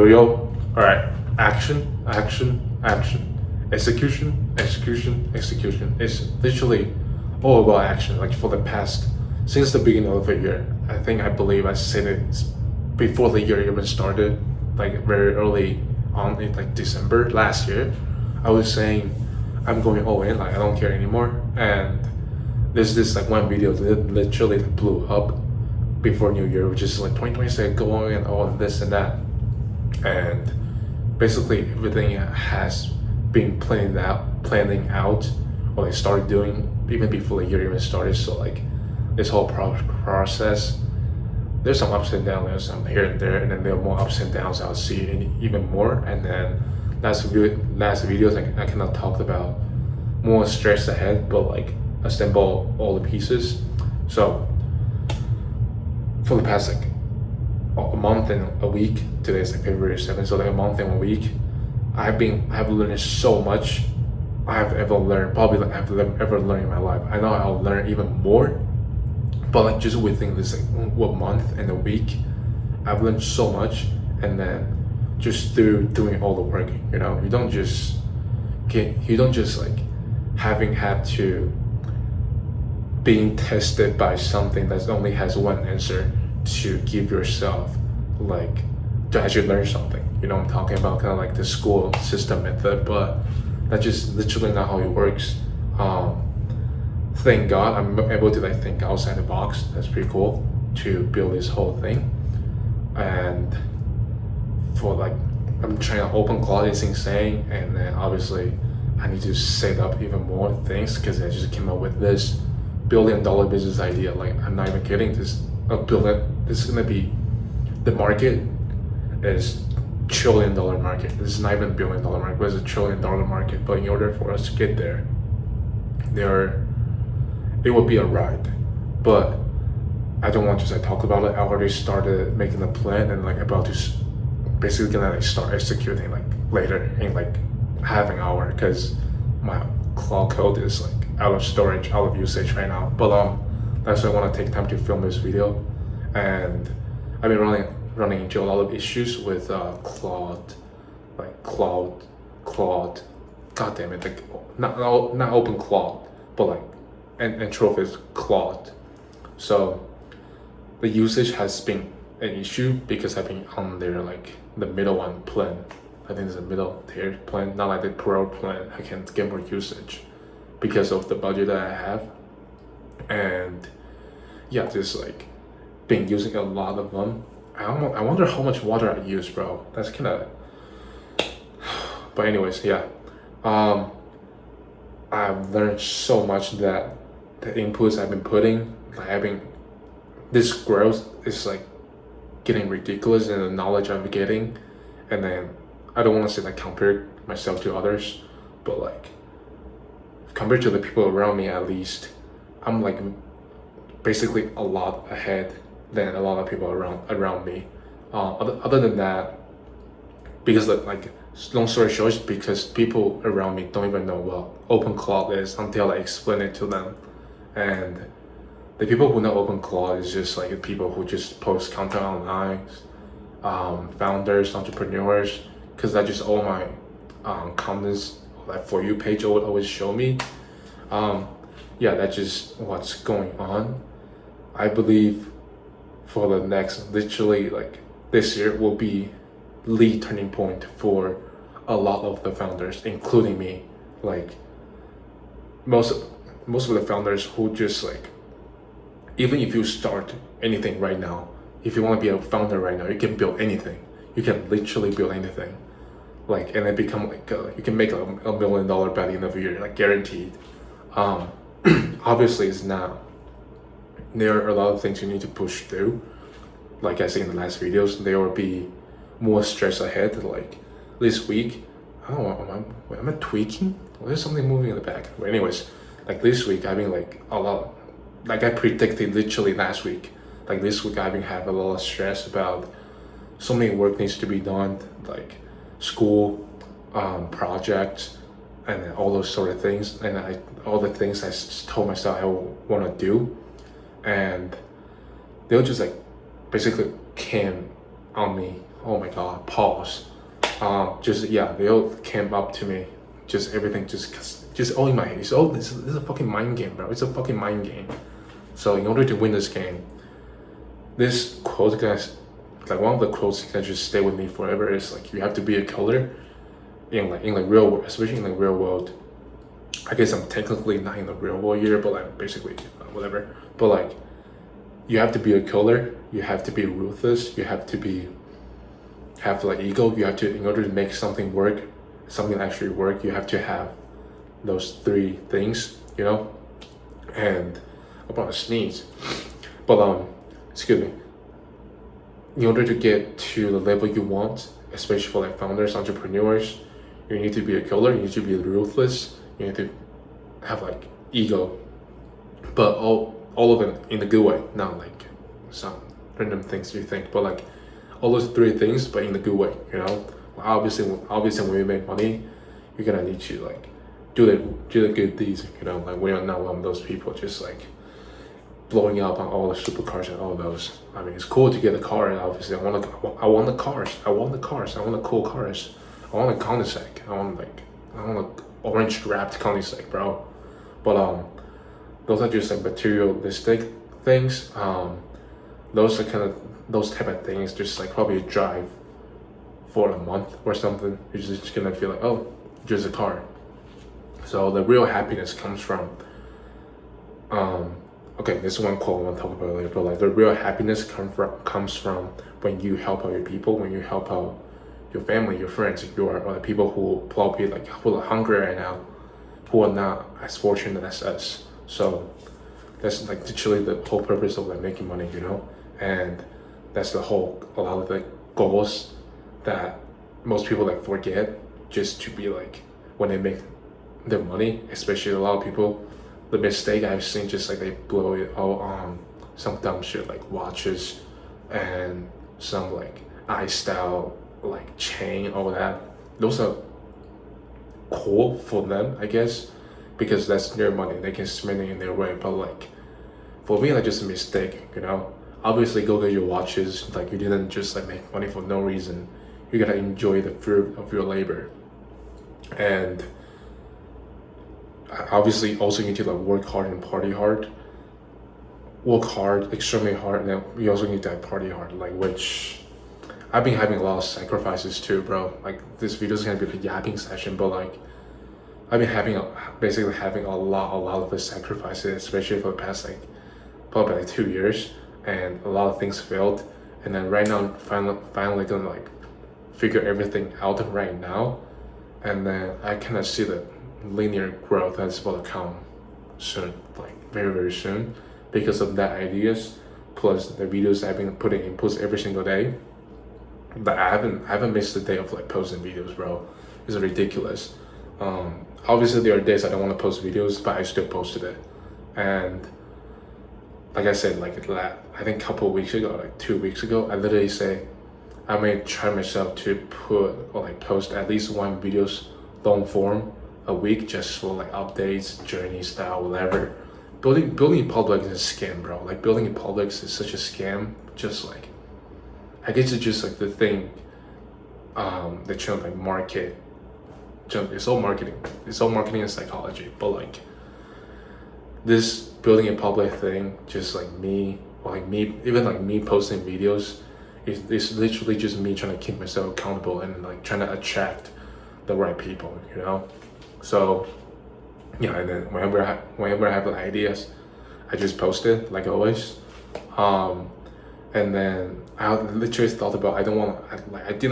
Yo. Alright. Action, action, action. Execution, execution, execution. It's literally all about action. Like for the past, since the beginning of the year, I believe I said it before the year even started, like very early on in like December last year. I was saying I'm going all in, like I don't care anymore. And there's this like one video that literally blew up before New Year, which is like 2026 going and all this and that. And basically everything has been planning out, or they started doing even before the year even started. So like this whole process, there's some ups and downs, there's some here and there, and then there are more ups and downs. I'll see even more. And then last videos I kind of talked about more stress ahead, but like assemble all the pieces. So for the past like a month and a week, today's like February 7th, so like a month and a week, I've learned so much I've ever learned, probably like I've ever learned in my life. I know I'll learn even more, but like just within this like one month and a week, I've learned so much. And then just through doing all the work, you don't just like having had to being tested by something that only has one answer to give yourself like to actually learn something. I'm talking about kind of like the school system method, but that's just literally not how it works. Thank God I'm able to like think outside the box. That's pretty cool to build this whole thing. And for like I'm trying to open cloud is insane, and then obviously I need to set up even more things because I just came up with this $1 billion business idea. Like I'm not even kidding. This is gonna be, the market is $1 trillion market. This is not even $1 billion market, but it's $1 trillion market. But in order for us to get there, it will be a ride. But I don't want to just like talk about it. I already started making a plan and like about to basically gonna like start executing like later in like half an hour, because my cloud code is like out of storage, out of usage right now. But that's why I want to take time to film this video. And I've been running into a lot of issues with Claude, god damn it, like not open Claude, but like Anthropic Claude. So the usage has been an issue because I've been on their like the middle one plan. I think it's a middle tier plan, not like the pro plan. I can get more usage because of the budget that I have. And yeah, just like been using a lot of them. I wonder how much water I use, bro. That's kind of. But anyways, yeah. I've learned so much that the inputs I've been putting, like this growth is like getting ridiculous in the knowledge I'm getting. And then I don't want to say like compare myself to others, but like compared to the people around me, at least I'm like basically a lot ahead than a lot of people around me. Other than that, because like long story short, is because people around me don't even know what open cloud is until I explain it to them. And the people who know open cloud is just like people who just post content online, founders, entrepreneurs, because that's just all my comments, like For You page would always show me. Yeah, that's just what's going on. I believe for the next, literally like this year will be the turning point for a lot of the founders, including me. Like most of the founders who just like, even if you start anything right now, if you want to be a founder right now, you can build anything. You can literally build anything, like, and then become like you can make $1 million by the end of the year, like guaranteed. Obviously, it's not. There are a lot of things you need to push through. Like I said in the last videos, there will be more stress ahead. Like this week, I don't know. Am I tweaking? Or there's something moving in the back. But anyways, like this week, I've been like a lot. Like I predicted literally last week. Like this week, I've been having a lot of stress about so many work needs to be done, like school, projects, and all those sort of things. And all the things I told myself I want to do, and they'll just like basically came on me oh my god, pause. Just yeah, they all came up to me, just everything, just all in my head. Oh, this is a fucking mind game, bro. It's a fucking mind game. So in order to win this game, this quote, guys, like one of the quotes that just stay with me forever is like, you have to be a killer in like real world, especially in the real world. I guess I'm technically not in the real world here, but like basically whatever. But like, you have to be a killer. You have to be ruthless. You have to have like ego. You have to, in order to make something work, something actually work, you have to have those three things, you know. And I'm about to sneeze, but excuse me. In order to get to the level you want, especially for like founders, entrepreneurs, you need to be a killer. You need to be ruthless. You need to have like ego, but all of them in a good way, not like some random things you think, but like all those three things, but in a good way, you know. Obviously when you make money, you're gonna need to like do the good deeds, you know. Like we are not one of those people just like blowing up on all the supercars and all those. I mean, it's cool to get a car, and obviously I want the cars, I want the cool cars, I want a Koenigsegg, I want an orange wrapped Koenigsegg, bro. But those are just like materialistic things. Those are those type of things just like probably drive for a month or something. You're just gonna feel like, oh, just a car. So the real happiness comes from okay, this is one quote I want to talk about later, but like the real happiness comes from when you help out your people, when you help out your family, your friends, or the people who probably like who are hungry right now, who are not as fortunate as us. So that's like literally the whole purpose of like making money, you know. And that's a lot of the goals that most people like forget, just to be like, when they make their money, especially a lot of people, the mistake I've seen, just like they blow it all on some dumb shit like watches and some like iStyle like chain, all that. Those are cool for them, I guess, because that's their money, they can spend it in their way. But like for me, like just a mistake, you know. Obviously go get your watches, like you didn't just like make money for no reason. You gotta enjoy the fruit of your labor. And obviously also you need to like work hard and party hard. Work hard, extremely hard, and then you also need to party hard, like, which I've been having a lot of sacrifices too, bro. Like this video is gonna be a yapping session, but like I've been basically having a lot of the sacrifices, especially for the past like probably like 2 years, and a lot of things failed. And then right now I'm finally gonna like figure everything out right now, and then I kind of see the linear growth that's about to come soon, like very soon, because of that ideas plus the videos I've been putting inputs every single day. But I haven't missed a day of like posting videos, bro. It's ridiculous. Obviously there are days I don't want to post videos, but I still posted it. And like I said, like I think a couple of weeks ago, like 2 weeks ago, I literally say I may try myself to put or like post at least one videos long form a week, just for like updates, journey style, whatever. Building in public is a scam, bro. Like building in public is such a scam. Just like, I guess it's just like the thing they trying to like market. It's all marketing. It's all marketing and psychology. But like this building in public thing, just like me, or like me, even like me posting videos, it's literally just me trying to keep myself accountable and like trying to attract the right people, you know. So yeah, and then whenever I have like ideas, I just post it like always. And then I literally thought about, I didn't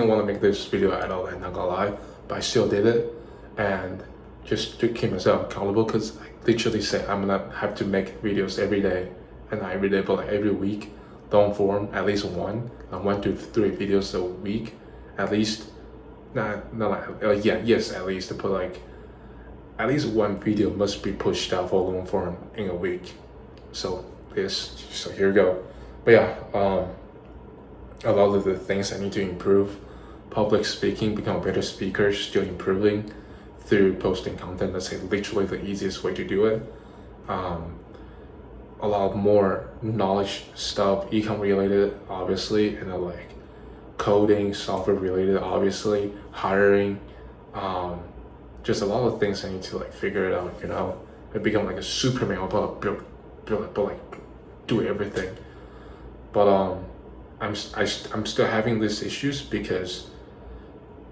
want to make this video at all, I'm not gonna lie, but I still did it, and just to keep myself accountable, because I literally say I'm gonna have to make videos every day, and not every day, but like every week, long form, at least one to 3 videos a week, at least. Yes, at least, to put like at least one video must be pushed out for long form in a week. So here we go. But yeah, a lot of the things I need to improve: public speaking, become a better speaker, still improving through posting content. That's like literally the easiest way to do it. A lot more knowledge stuff, ecom related, obviously, and then like coding, software related, obviously, hiring, just a lot of things I need to like figure it out, I become like a Superman, but like do everything. But I'm still having these issues because,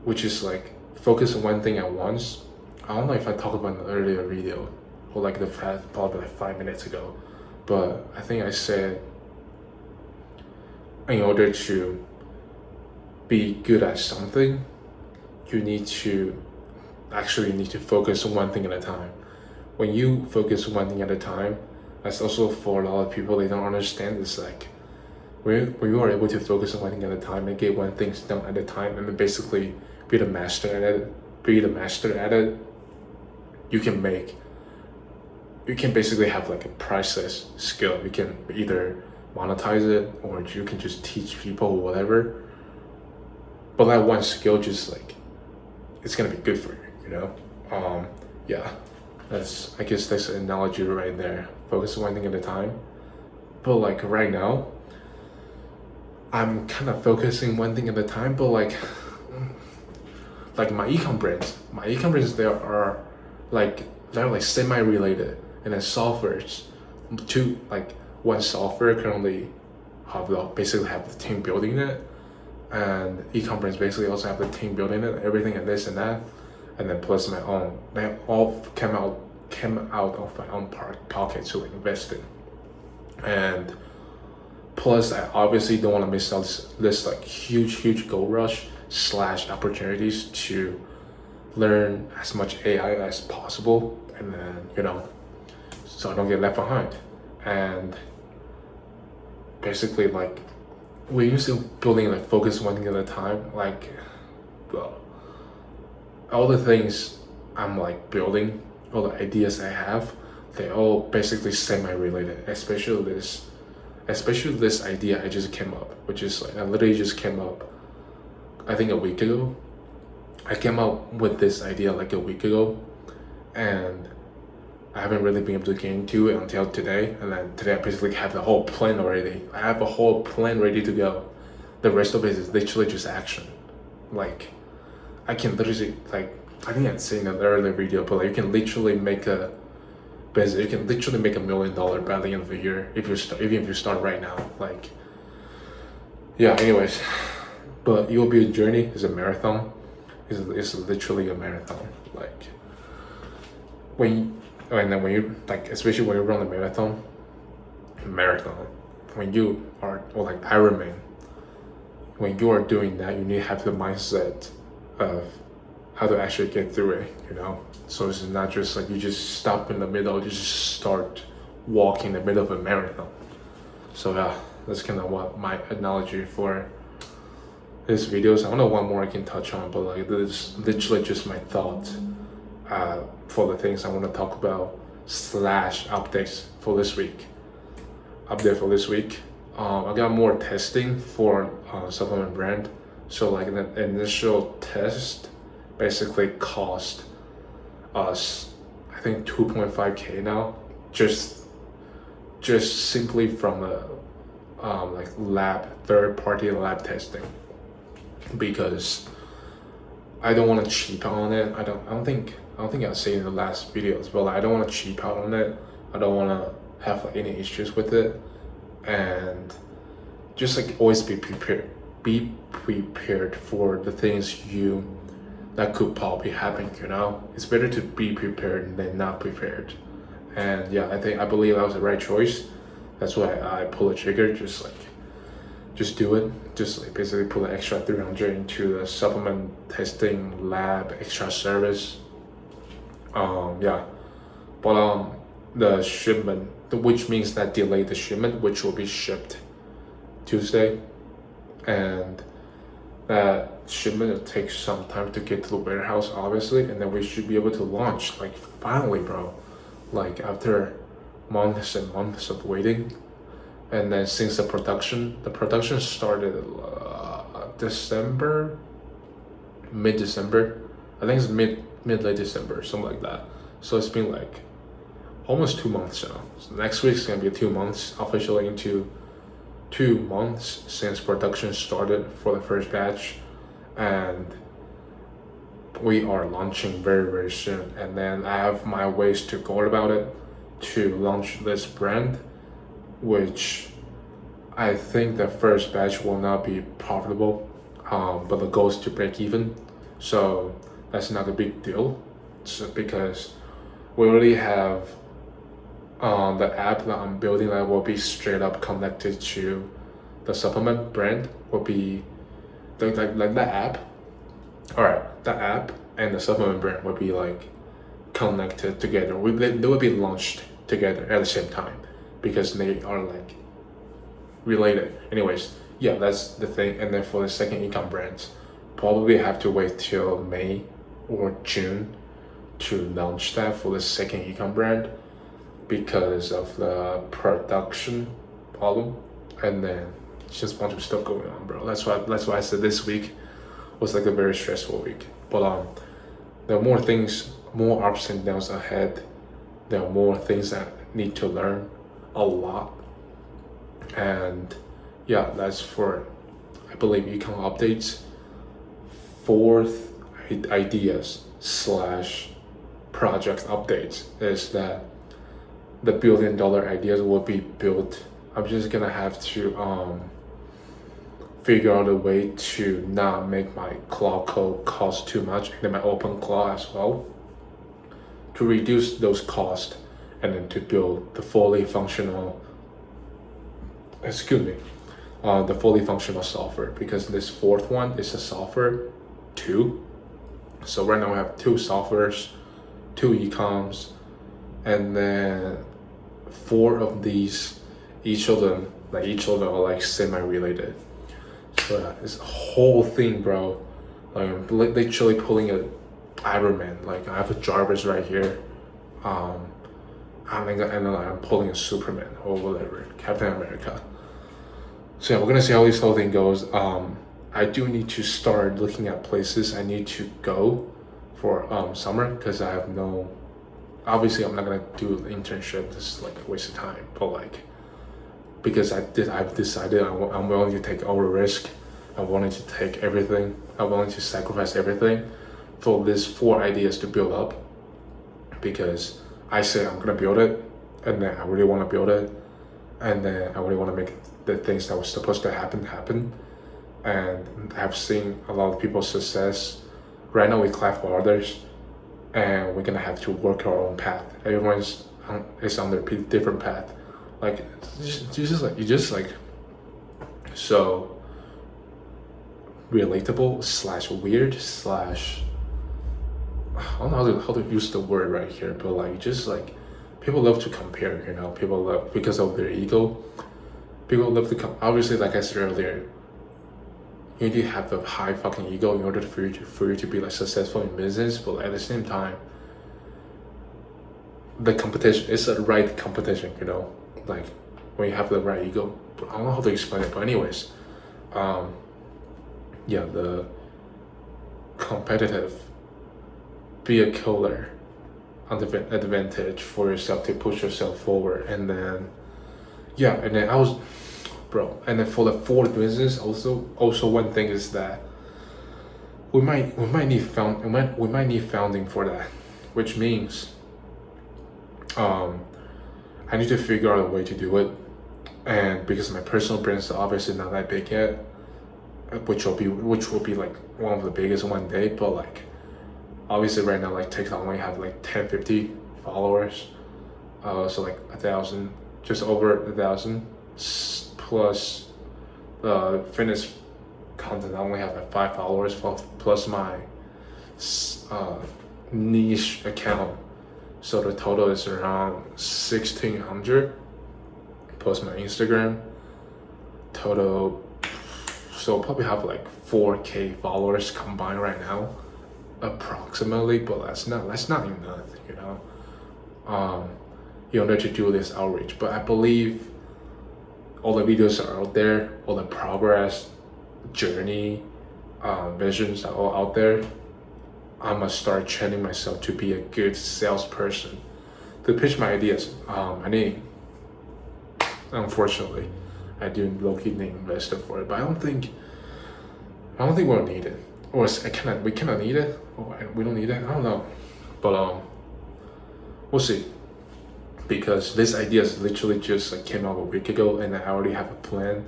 which is like focus on one thing at once. I don't know if I talked about in an earlier video or like the past probably like 5 minutes ago, but I think I said in order to be good at something, you need to focus on one thing at a time. When you focus on one thing at a time, that's also for a lot of people, they don't understand this. Like when you are able to focus on one thing at a time and get one thing done at a time, and then basically be the master at it, you can basically have like a priceless skill. You can either monetize it or you can just teach people or whatever. But that one skill just like it's gonna be good for you, yeah. I guess that's an analogy right there. Focus on one thing at a time. But like right now, I'm kind of focusing one thing at a time, but like my ecom brands, they're like semi-related, and then softwares, one software currently basically have the team building it, and ecom brands basically also have the team building it, everything and this and that, and then plus my own. They all came out of my own pocket to invest in, and plus I obviously don't want to miss out this like huge gold rush / opportunities to learn as much AI as possible, and then so I don't get left behind. And basically like we're used to building like focus one thing at a time. Like all the things I'm like building, all the ideas I have, they all basically semi-related, especially this idea I just came up, which is like I literally just came up I think a week ago. I came up with this idea like a week ago, and I haven't really been able to get into it until today. And then today I basically have the whole plan already. I have a whole plan ready to go. The rest of it is literally just action. Like I can literally I think I'd seen in an earlier video, but like you can literally make a $1 million by the end of the year even if you start right now. Like yeah, anyways. But it will be a journey. It's a marathon. It's literally a marathon. Like when you like, especially when you run a marathon, when you are, or like Ironman, when you are doing that, you need to have the mindset of how to actually get through it. So it's not just like you just stop in the middle, you just start walking in the middle of a marathon. So yeah, that's kind of what my analogy for this video is. I don't know what more I can touch on, but like this is literally just my thoughts for the things I want to talk about / updates for this week. I got more testing for supplement brand. So like the initial test basically cost us I think 2.5K now, just simply from the third-party lab testing, because I don't want to cheap out on it. I don't think I said in the last videos, but like, I don't want to cheap out on it. I don't want to have like any issues with it, and just like always be prepared. Be prepared for the things that could probably happen. It's better to be prepared than not prepared. And yeah, I believe that was the right choice. That's why I pull the trigger. Just do it. Just like basically put an extra 300 into the supplement testing lab extra service. Yeah, but the shipment, which means that delayed the shipment, which will be shipped Tuesday, and that shipment will take some time to get to the warehouse, obviously, and then we should be able to launch like finally, bro. Like after months and months of waiting. And then since the production started mid-December. I think it's mid-late December, something like that. So it's been like almost 2 months now. So next week's gonna be 2 months officially into 2 months since production started for the first batch, and we are launching very, very soon. And then I have my ways to go about it to launch this brand, which I think the first batch will not be profitable, but the goal is to break even. So that's not a big deal. So because we already have the app that I'm building that will be straight up connected to the supplement brand, will be like the app. All right, the app and the supplement brand will be like connected together. They will be launched together at the same time because they are like related. Anyways, yeah, that's the thing. And then for the second e-com brands, probably have to wait till May or June to launch that for the second e-com brand because of the production problem, and then just a bunch of stuff going on, bro. That's why I said this week was like a very stressful week. But there are more things, more ups and downs ahead. There are more things that I need to learn a lot. And yeah, that's for, I believe, econ updates. Fourth ideas / project updates is that the $1 billion ideas will be built. I'm just gonna have to figure out a way to not make my Claude code cost too much, and then my OpenClaw as well, to reduce those costs, and then to build the fully functional software, because this fourth one is a software too. So right now we have 2 softwares, 2 ecoms, and then 4 of these, each of them are like semi-related. So yeah, this whole thing, bro, like I'm literally pulling a Iron Man. Like I have a Jarvis right here, and then I'm pulling a Superman or whatever, Captain America. So yeah, we're gonna see how this whole thing goes. I do need to start looking at places I need to go for summer, because I have no, obviously I'm not gonna do an internship. This is like a waste of time, but like, because I've decided I'm willing to take all the risk. I'm willing to take everything. I'm willing to sacrifice everything for these 4 ideas to build up, because I say I'm gonna build it, and then I really want to build it, and then I really want to make the things that was supposed to happen. And I've seen a lot of people's success. Right now we clap for others, and we're gonna have to work our own path. Everyone's is on their different path. Like you just like so relatable / weird / I don't know how to use the word right here, but like just like people love to compare, you know. People love, because of their ego, people love to obviously, like I said earlier, you need to have a high fucking ego in order for you to be like successful in business. But like, at the same time, the competition is the right competition, you know. Like when you have the right ego, I don't know how to explain it, but anyways, yeah, the competitive, be a killer advantage for yourself to push yourself forward. And then yeah, and then and then for the 4th business, also one thing is that we might need founding for that, which means I need to figure out a way to do it. And because my personal brand is obviously not that big yet, which will be like one of the biggest one day, but like obviously right now like TikTok only have like 10-50 followers, so like 1,000, just over 1,000, plus the fitness content I only have like 5 followers, plus my niche account, so the total is around 1,600, plus my Instagram total, so probably have like 4K followers combined right now, approximately. But that's not enough, you know, in order to do this outreach. But I believe all the videos are out there, all the progress, journey, visions are all out there. I must start training myself to be a good salesperson, to pitch my ideas. Unfortunately, I do low-key need investor for it, but I don't think we'll need it, or we cannot need it, or we don't need it. I don't know, but we'll see. Because this idea is literally just like came out a week ago, and I already have a plan,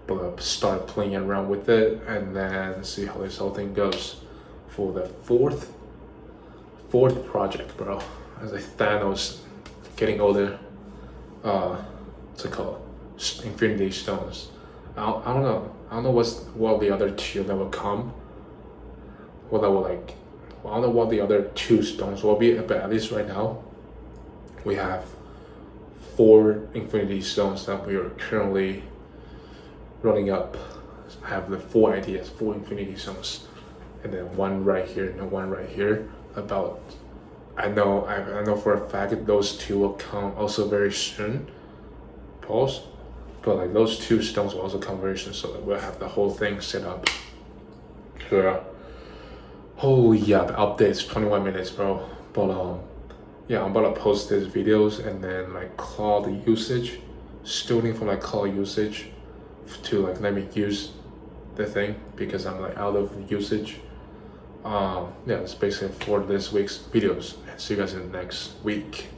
but start playing around with it and then see how this whole thing goes for the fourth project, bro. As a Thanos getting all the what's it called, Infinity Stones. I don't know. I don't know what the other two that will come. What I will like. I don't know what the other two stones will be, but at least right now, we have 4 Infinity Stones that we are currently running up. I have the 4 ideas, 4 Infinity Stones, and then one right here and one right here. About, I know for a fact that those 2 will come also very soon. Pause. But like those 2 stones will also come very soon, so that we'll have the whole thing set up. Yeah. Oh yeah, the update's 21 minutes, bro. But yeah, I'm about to post these videos and then like cloud usage, stealing from my cloud usage to like let me use the thing because I'm like out of usage. Yeah, it's basically for this week's videos, and see you guys in the next week.